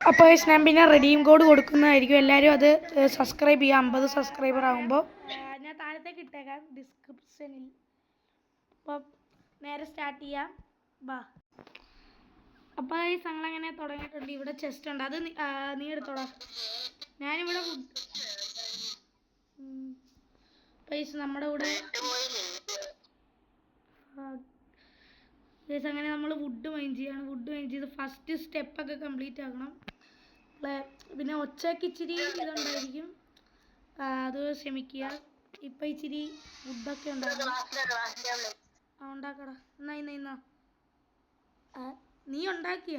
അപ്പോൾ ഞാൻ പിന്നെ റെഡീം കോഡ് കൊടുക്കുന്നതായിരിക്കും. എല്ലാവരും അത് സബ്സ്ക്രൈബ് ചെയ്യുക. 50 സബ്സ്ക്രൈബർ ആകുമ്പോൾ ഞാൻ താഴത്തേക്ക് ഇട്ടേക്കാം ഡിസ്ക്രിപ്ഷനിൽ. അപ്പം നേരെ സ്റ്റാർട്ട് ചെയ്യാം. ബാ. അപ്പോൾ ഈ ഞങ്ങളങ്ങനെ തുടങ്ങിയിട്ടുണ്ട്. ഇവിടെ ചെസ്റ്റ് ഉണ്ട്, അത് നീ എടുത്തോളാം. ഞാനിവിടെ പൈസ നമ്മുടെ കൂടെ അങ്ങനെ നമ്മൾ വുഡ് മൈൻ ചെയ്യാണ്. വുഡ് മൈൻ ചെയ്ത് ഫസ്റ്റ് സ്റ്റെപ്പൊക്കെ കംപ്ലീറ്റ് ആക്കണം. പിന്നെ ഒച്ചയ്ക്ക് ഇച്ചിരി ഇതുണ്ടായിരിക്കും, അത് ക്ഷമിക്കുക. ഇപ്പം ഇച്ചിരി വുഡൊക്കെ ഉണ്ടാക്കണം. ഉണ്ടാക്കടാ. ഇന്നാ നീ ഉണ്ടാക്കിയ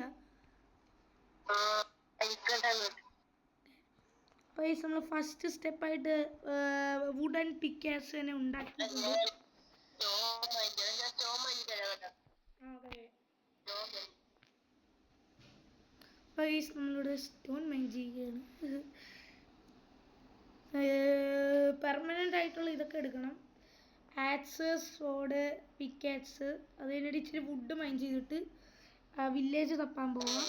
പൈസ നമ്മൾ ഫസ്റ്റ് സ്റ്റെപ്പായിട്ട് വുഡൻ പിക്കാസ് തന്നെ ഉണ്ടാക്കിയിട്ടുണ്ട്. പൈസ നമ്മളിവിടെ സ്റ്റോൺ മൈൻ ചെയ്യുകയാണ്. പെർമനൻ്റ് ആയിട്ടുള്ള ഇതൊക്കെ എടുക്കണം. Axe, sword, pickaxe. അത് കഴിഞ്ഞിട്ട് ഇച്ചിരി വുഡ് മൈൻ ചെയ്തിട്ട് വില്ലേജ് തപ്പാൻ പോവാം.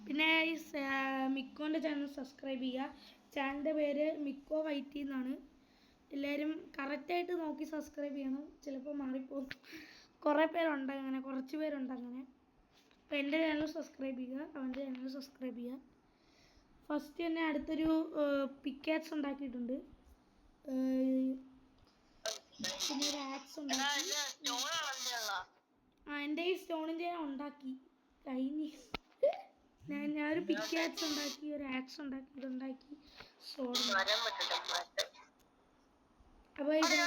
പിന്നെ ഈ മിക്കോൻ്റെ ചാനൽ സബ്സ്ക്രൈബ് ചെയ്യുക. ചാനലിൻ്റെ പേര് മിക്കോ വൈറ്റി എന്നാണ്. എല്ലാവരും കറക്റ്റായിട്ട് നോക്കി സബ്സ്ക്രൈബ് ചെയ്യണം, ചിലപ്പോൾ മാറിപ്പോകും. കുറേ പേരുണ്ട് അങ്ങനെ, കുറച്ച് പേരുണ്ട് അങ്ങനെ. അപ്പോൾ എൻ്റെ ചാനൽ സബ്സ്ക്രൈബ് ചെയ്യുക, അവൻ്റെ ചാനൽ സബ്സ്ക്രൈബ് ചെയ്യുക. ഫസ്റ്റ് തന്നെ അടുത്തൊരു പിക്കാക്സ് ഉണ്ടാക്കിയിട്ടുണ്ട്. പിന്നെ ഒരു ആക്സ് ഉണ്ടാക്കി. എൻ്റെ ഈ സ്റ്റോണിൻ്റെ ഞാൻ ഉണ്ടാക്കി കഴിഞ്ഞ്. ഞാനൊരു പിക്കാക്സ് ഉണ്ടാക്കി, ഒരു ആക്സ് ഉണ്ടാക്കി, ഇതുണ്ടാക്കി, സോഡ്. അപ്പോൾ ഇതിനെ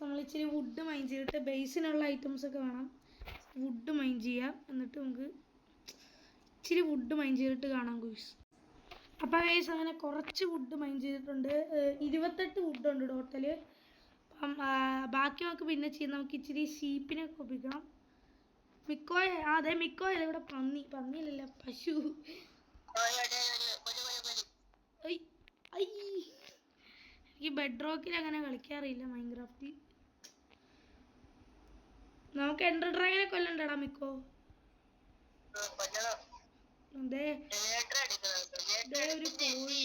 നമ്മൾ ഇച്ചിരി വുഡ് മൈൻ ചെയ്തിട്ട് ബേസിനുള്ള ഐറ്റംസ് ഒക്കെ വേണം. വുഡ് മൈൻ ചെയ്യാം, എന്നിട്ട് നമുക്ക് ഇച്ചിരി വുഡ് മൈൻ ചെയ്തിട്ട് കാണാം ഗൂസ്. അപ്പോൾ ഗൈസ് അങ്ങനെ കുറച്ച് വുഡ് മൈൻ ചെയ്തിട്ടുണ്ട്. 28 വുഡുണ്ട് ടോട്ടൽ. അപ്പം ബാക്കി നമുക്ക് പിന്നെ ചെയ്യാം. നമുക്ക് ഇച്ചിരി ഷീപ്പിനെ ഒപ്പിക്കണം. അതെ മിക്കോയല്ല, ഇവിടെ പന്നിയിലല്ല, പശു. എനിക്ക് ബെഡ് റോക്കിൽ അങ്ങനെ കളിക്കാറില്ല മൈൻക്രാഫ്റ്റ്. നമുക്ക് എൻഡർ ഡ്രാഗനെ കൊല്ലണ്ടടാ മിക്കോ. ഒരു കോഴി.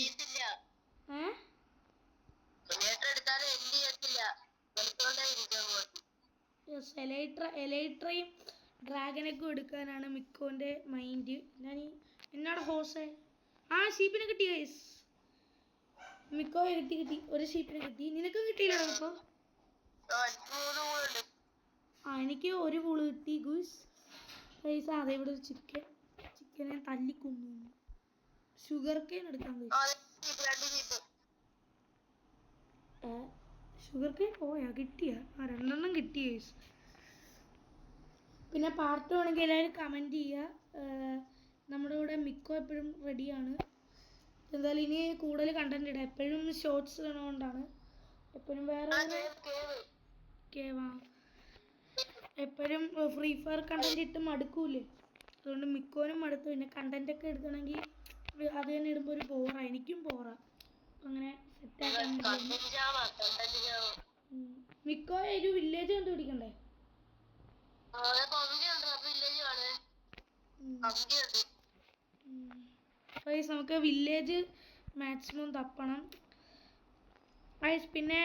എലൈട്രയും ഡ്രാഗനൊക്കെ എടുക്കാനാണ് മിക്കോന്റെ മൈൻഡ്. എന്നോട് ഹോസേ ഷീപ്പിനെ കിട്ടി ഗൈസ്. മിക്കോ കിട്ടി, ഒരു ഷീപ്പിനെ കിട്ടി. നിനക്കും കിട്ടിയില്ലടാ മിക്കോ? എനിക്ക് ഒരു പൂള് കിട്ടി ഗൂസ്. ഗൈസ് അതെ ഇവിടെ ഒരു ചിക്കനെ തല്ലിക്കൊന്നു. ഷുഗർ കെയിൻ എടുക്കാൻ ഷുഗർ കെയിൻ പോയാ കിട്ടിയ? 2 എണ്ണം കിട്ടി ഗൈസ്. പിന്നെ പാർട്ട് വേണമെങ്കിൽ എല്ലാവരും കമൻറ്റ് ചെയ്യുക. നമ്മുടെ കൂടെ മിക്കോ എപ്പോഴും റെഡിയാണ്. എന്തായാലും ഇനി കൂടുതൽ കണ്ടന്റ് ഇടാം. എപ്പോഴും ഷോർട്സ് കാണുകൊണ്ടാണ്. എപ്പോഴും വേറെ എപ്പോഴും ഫ്രീ ഫയർ കണ്ടന്റ് ഇട്ട് മടുക്കൂലേ, അതുകൊണ്ട് മിക്കോനും മടുത്തു. പിന്നെ കണ്ടന്റ് ഒക്കെ എടുക്കണമെങ്കിൽ അത് തന്നെ ഇടുമ്പോൾ ഒരു ബോറാ, എനിക്കും ബോറാ. അങ്ങനെ സെറ്റാക്കാൻ മിക്കോ ഒരു വില്ലേജ് കണ്ടുപിടിക്കണ്ടേ? നമുക്ക് വില്ലേജ് മാക്സിമം തപ്പണം. പിന്നെ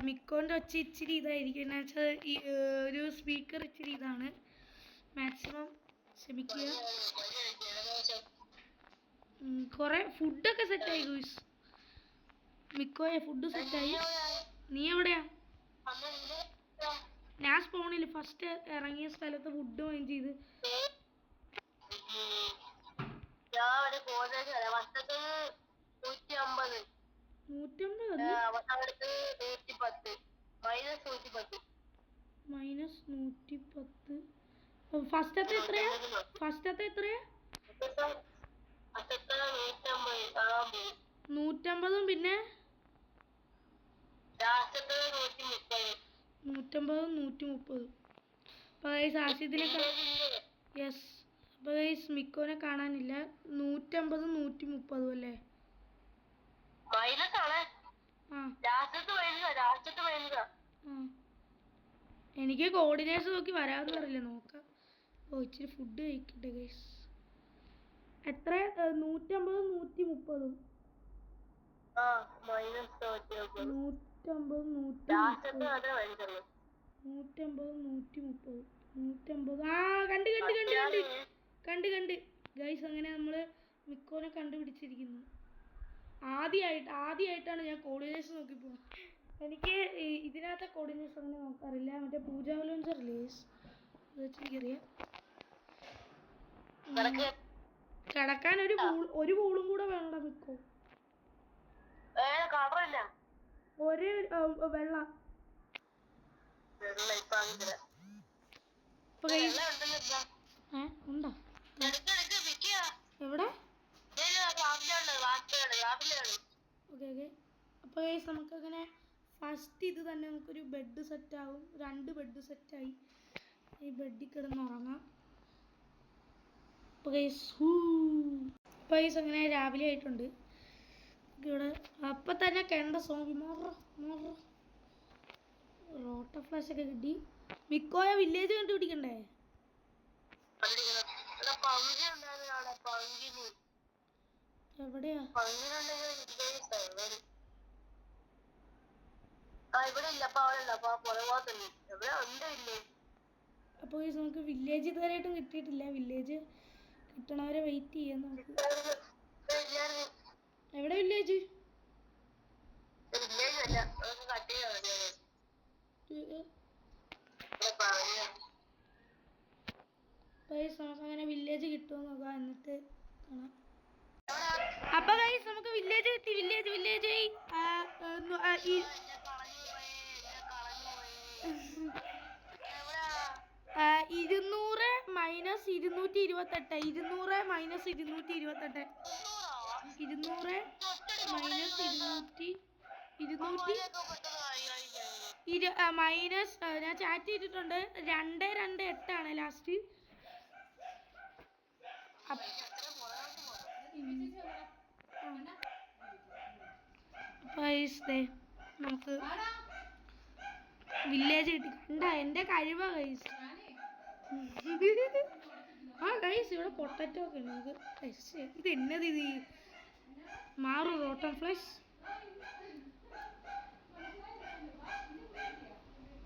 മിക്കോൻ്റെ ഒച്ച ഇച്ചിരി ഇതായിരിക്കും, എന്ന് വെച്ചാൽ ഈ ഒരു സ്പീക്കർ ഇച്ചിരി ഇതാണ്. മാക്സിമം ക്ഷമിക്കുക. കുറേ ഫുഡൊക്കെ സെറ്റായി ഗൂസ്. മിക്കോയെ ഫുഡ് സെറ്റായി. നീ എവിടെയാ? ഞാൻ സ്പോണിൽ ഫസ്റ്റ് ഇറങ്ങിയ സ്ഥലത്ത് വുഡ് മൈൻ ചെയ്ത്. 110 ഫസ്റ്റത്തെ എത്രയാ? 150 പിന്നെ 150 130. യെസ്. അപ്പോൾ ഗൈസ് മിക്കോനെ കാണാനില്ല. 150 130 അല്ലേ? എനിക്ക് കോർഡിനേഷൻ നോക്കി വരാമെന്ന് പറയില്ല, നോക്കാം. ഓ ഇച്ചിരി ഫുഡ് കഴിക്കട്ടെ ഗൈസ്. എത്ര 150 130 കണ്ട് ഗൈസ്. അങ്ങനെ നമ്മള് മിക്കോനെ കണ്ടുപിടിച്ചിരിക്കുന്നു. ആദ്യമായിട്ടാണ് ഞാൻ കോർഡിനേഷൻ നോക്കി പോകുന്നത്. എനിക്ക് ഇതിനകത്തെ കോർഡിനേഷൻ അങ്ങനെ നോക്കാറില്ല. മറ്റേ പൂജാ ലോഞ്ചർ റിലീസ് എനിക്കറിയാം. കിടക്കാൻ ഒരു പൂളും കൂടെ വേണ്ട മിക്കോ. ഒരു വെള്ള ഉണ്ടോ? എവിടെ? ഓക്കെ. അപ്പോൾ നമുക്കങ്ങനെ ഫസ്റ്റ് ഇത് തന്നെ നമുക്കൊരു ബെഡ് സെറ്റാവും. 2 ബെഡ് സെറ്റായി. ഈ ബെഡിൽ കിടന്ന് ഉറങ്ങാം. അപ്പോൾ അങ്ങനെ രാവിലെ ആയിട്ടുണ്ട്. ഇവിടെ അപ്പം തന്നെ കണ്ട സോങ് റോട്ട ഫ്ലാഷ് ഒക്കെ കിട്ടി. മിക്കോയ വില്ലേജ് കണ്ടുപിടിക്കണ്ടേ? എവിടെയാ? അപ്പോൾ നമുക്ക് വില്ലേജ് ഇതുവരെയായിട്ടും കിട്ടിയിട്ടില്ല. വില്ലേജ് കിട്ടണവരെ വെയിറ്റ് ചെയ്യാം നമുക്ക്. എവിടെ വില്ലേജ്? അങ്ങനെ വില്ലേജ് കിട്ടുമോ നോക്കാം, എന്നിട്ട് കാണാം. അപ്പൊ ഗൈസ് നമുക്ക് വില്ലേജ് കിട്ടി. Village 200 minus 228. 200 minus 228. 200 minus 200 minus ഞാൻ ചാറ്റ് ചെയ്തിട്ടുണ്ട്. 228 ആണ് ലാസ്റ്റ്. നമുക്ക് വില്ലേജ് കിട്ടി. കണ്ട എന്റെ കഴിവാ ഗൈസ്. ഗൈസ് ഇവിടെ പൊട്ടറ്റോ ഒക്കെ ഉണ്ട്. ഇത് എന്നത്? ഇത് മാറും റോട്ടൺ ഫ്ലഷ്.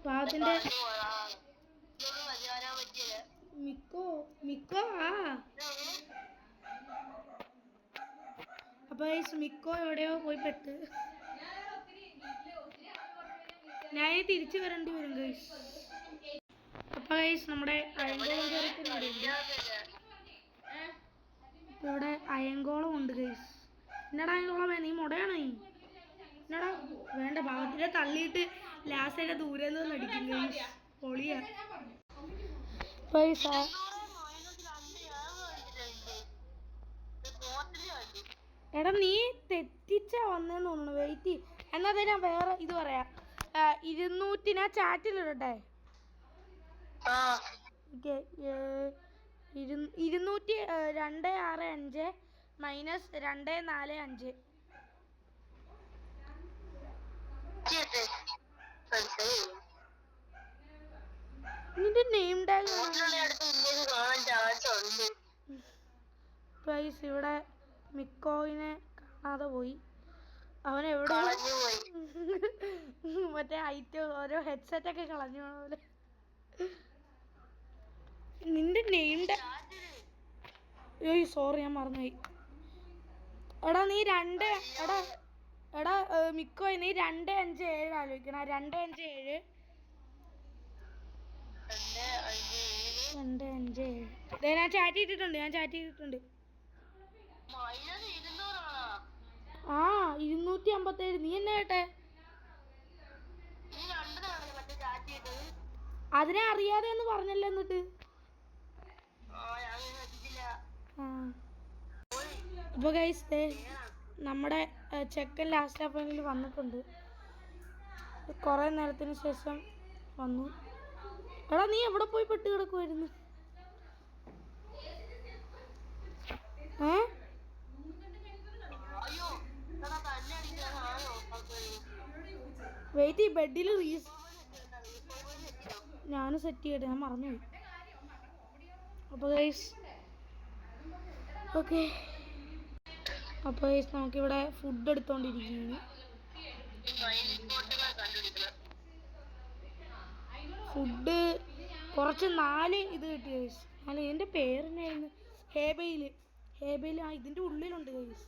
പാവത്തിന്റെ മിക്കോ അപ്പൊ മിക്കോ എവിടെയോ പോയി പെട്ട്. ഞാൻ തിരിച്ചു വരേണ്ടി വരും ഗൈസ്. അപ്പൊ ഗൈസ് നമ്മുടെ അയങ്കോളം കയറിക്കുന്നുണ്ട്. ഇവിടെ അയങ്കോളം ഉണ്ട് ഗൈസ്. എന്നടാ അയങ്കോളം നീ മുടയാണോ? എന്നടാ വേണ്ട, ഭാഗത്തിലെ തള്ളിയിട്ട് ലാസ്റ്റ് ദൂരെ നിന്ന് അടിക്കും ഗൈസ്. പൊളിയാ പൈസ. എടാ നീ തെറ്റിച്ചാ വന്നേന്ന് തോന്നുന്നു. വെയിറ്റ് എന്നാ ഞാൻ വേറെ ഇത് പറയാം. 200 ഞാൻ ചാറ്റിലിടട്ടെ. 265 മൈനസ് 245. നിന്റെ നെയിം ടാഗ് പ്രൈസ്. ഇവിടെ മിക്കോയിനെ കാണാതെ പോയി. അവൻ എവിടെ മറ്റേ ഓരോ ഹെഡ്സെറ്റ് ഒക്കെ കളഞ്ഞു പോലെ. നിന്റെ നെയിം ടാഗ് സോറി ഞാൻ മറന്നുപോയി. എടാ നീ എടാ മിക്കോ നീ 257 ആലോചിക്കണം. 257 ഞാൻ ചാറ്റ് ചെയ്തിട്ടുണ്ട്. 257. നീ എന്നാ കേട്ടെ? അതിനെ അറിയാതെ എന്ന് പറഞ്ഞല്ലോ. എന്നിട്ട് അപ്പൊ ഗൈസ് നമ്മുടെ ചെക്കൻ ലാസ്റ്റ് അപ്പോയിന്റിൽ വന്നിട്ടുണ്ട്. കുറെ നേരത്തിന് ശേഷം വന്നു. എടാ നീ എവിടെ പോയി പെട്ട് കിടക്കുമായിരുന്നു? വെയിറ്റ്, ഈ ബെഡിൽ ഞാൻ സെറ്റ് ചെയ്യട്ടെ, ഞാൻ മറന്നുപോയി. അപ്പോൾ ഗൈസ് ഓക്കെ, അപ്പോൾ ഗൈസ് നമുക്കിവിടെ ഫുഡ് എടുത്തോണ്ടിരിക്കുന്നു. ഫുഡ് കുറച്ച് 4 ഇത് കിട്ടി ഗൈസ്. ഇതിൻ്റെ പേരെന്നായിരുന്നു? ഹേബയിൽ. ആ ഇതിൻ്റെ ഉള്ളിലുണ്ട് ഗൈസ്.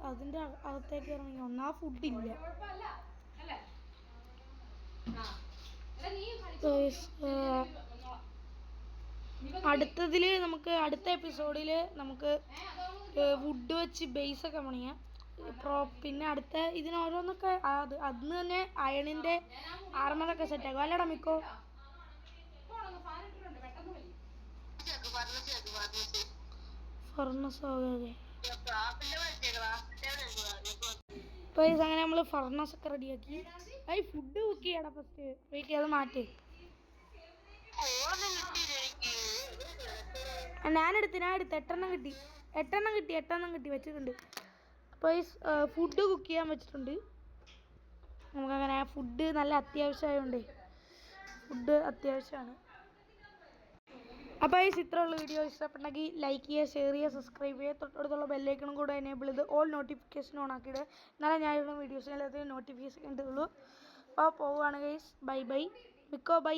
അതിൻ്റെ അകത്തേക്ക് ഇറങ്ങി ഒന്നാ ഫുഡില്ല. അടുത്തതിൽ നമുക്ക് അടുത്ത എപ്പിസോഡിൽ നമുക്ക് വുഡ് വെച്ച് ബേസൊക്കെ പണിയാം. പിന്നെ അടുത്ത ഇതിനോരോന്നൊക്കെ അന്ന് തന്നെ അയണിൻ്റെ ആർമറൊക്കെ സെറ്റാക്കും. അല്ലടാ മിക്കോ? ഫർണസ് ആകെ ഇപ്പോൾ അങ്ങനെ നമ്മൾ ഫർണസ് ഒക്കെ റെഡിയാക്കി. ഫുഡ് കുക്ക് ചെയ്യടാ ഫസ്റ്റ്. വെയിറ്റ് ചെയ്ത് മാറ്റി. ഞാൻ എടുത്ത് 8 എണ്ണം കിട്ടി വെച്ചിട്ടുണ്ട്. അപ്പോൾ ഫുഡ് കുക്ക് ചെയ്യാൻ വെച്ചിട്ടുണ്ട്. നമുക്കങ്ങനെ ഫുഡ് നല്ല അത്യാവശ്യമായതുകൊണ്ട് ഫുഡ് അത്യാവശ്യമാണ്. അപ്പോൾ ഇത്രയുള്ള വീഡിയോ ഇഷ്ടപ്പെട്ടെങ്കിൽ ലൈക്ക് ചെയ്യുക, ഷെയർ ചെയ്യുക, സബ്സ്ക്രൈബ് ചെയ്യുക. തൊട്ടടുത്തുള്ള ബെല്ലൈക്കണും കൂടെ എനേബിൾ ചെയ്ത് ഓൾ നോട്ടിഫിക്കേഷൻ ഓൺ ആക്കിയിടുക. എന്നാലേ ഞാൻ ഇടുന്ന വീഡിയോസിന് എല്ലാത്തിനും നോട്ടിഫിക്കേഷൻ കിട്ടുള്ളൂ. അപ്പോൾ പോവുകയാണ് ഗൈസ്. Bye bye. മിക്കോ ബൈ.